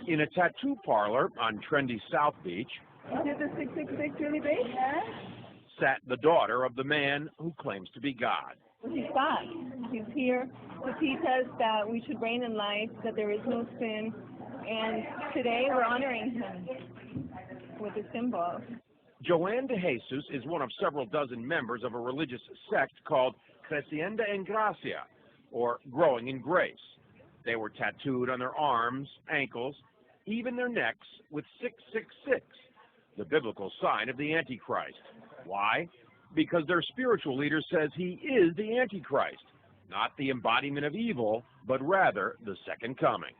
In a tattoo parlor on trendy South Beach, Is it the 666 really big? sat the daughter of the man who claims to be God. He's God. He's here to teach us that we should reign in life, that there is no sin, and today we're honoring him with a symbol. Joanne de Jesus is one of several dozen members of a religious sect called Creciendo en Gracia, or Growing in Grace. They were tattooed on their arms, ankles, even their necks with 666, the biblical sign of the Antichrist. Why? Because their spiritual leader says he is the Antichrist, not the embodiment of evil, but rather the second coming.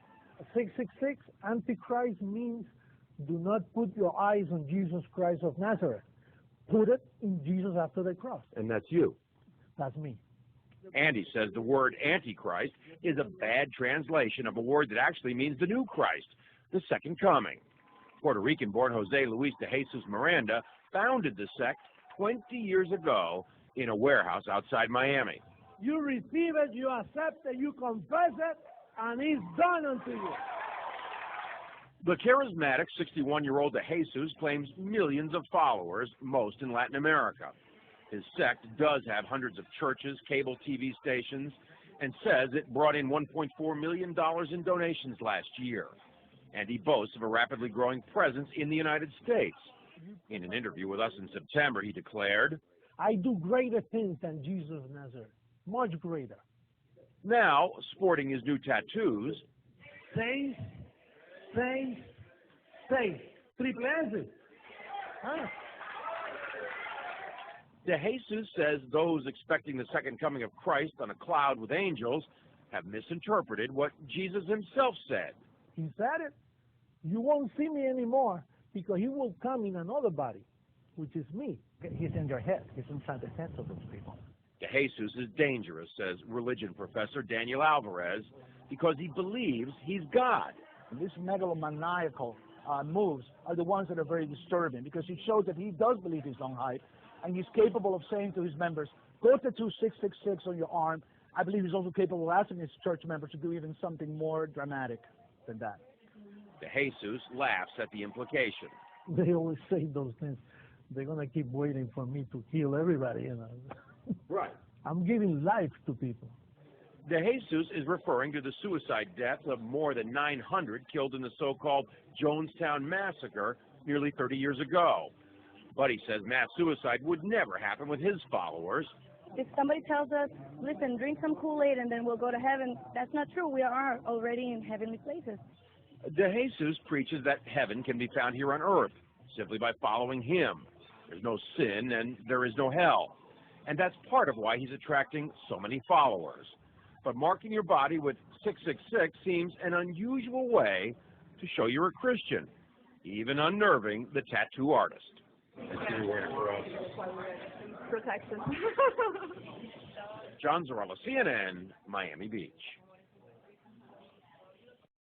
666, Antichrist means do not put your eyes on Jesus Christ of Nazareth. Put it in Jesus after the cross. And that's you. That's me. Andy says the word Antichrist is a bad translation of a word that actually means the new Christ, the second coming. Puerto Rican-born Jose Luis de Jesus Miranda founded the sect 20 years ago in a warehouse outside Miami. You receive it, you accept it, you confess it, and it's done unto you. The charismatic 61-year-old de Jesus claims millions of followers, most in Latin America. His sect does have hundreds of churches, cable TV stations, and says it brought in $1.4 million in donations last year. And he boasts of a rapidly growing presence in the United States. In an interview with us in September, he declared, I do greater things than Jesus of Nazareth, much greater. Now, sporting his new tattoos, Saints, saints, saints. Triple S. Huh? de Jesus says those expecting the second coming of Christ on a cloud with angels have misinterpreted what Jesus himself said. He said it. You won't see me anymore because he will come in another body, which is me. He's in their head. He's inside the heads of those people. De Jesus is dangerous, says religion professor Daniel Alvarez, because he believes he's God. And these megalomaniacal moves are the ones that are very disturbing because it shows that he does believe his own hype, and he's capable of saying to his members, go tattoo 666 on your arm. I believe he's also capable of asking his church members to do even something more dramatic than that. De Jesus laughs at the implication. They always say those things. They're going to keep waiting for me to kill everybody, you know. Right. I'm giving life to people. De Jesus is referring to the suicide deaths of more than 900 killed in the so-called Jonestown Massacre nearly 30 years ago. But he says mass suicide would never happen with his followers. If somebody tells us, listen, drink some Kool-Aid and then we'll go to heaven, that's not true. We are already in heavenly places. De Jesus preaches that heaven can be found here on earth simply by following him. There's no sin and there is no hell. And that's part of why he's attracting so many followers. But marking your body with 666 seems an unusual way to show you're a Christian, even unnerving the tattoo artist. Protection. John Zarella, CNN, Miami Beach.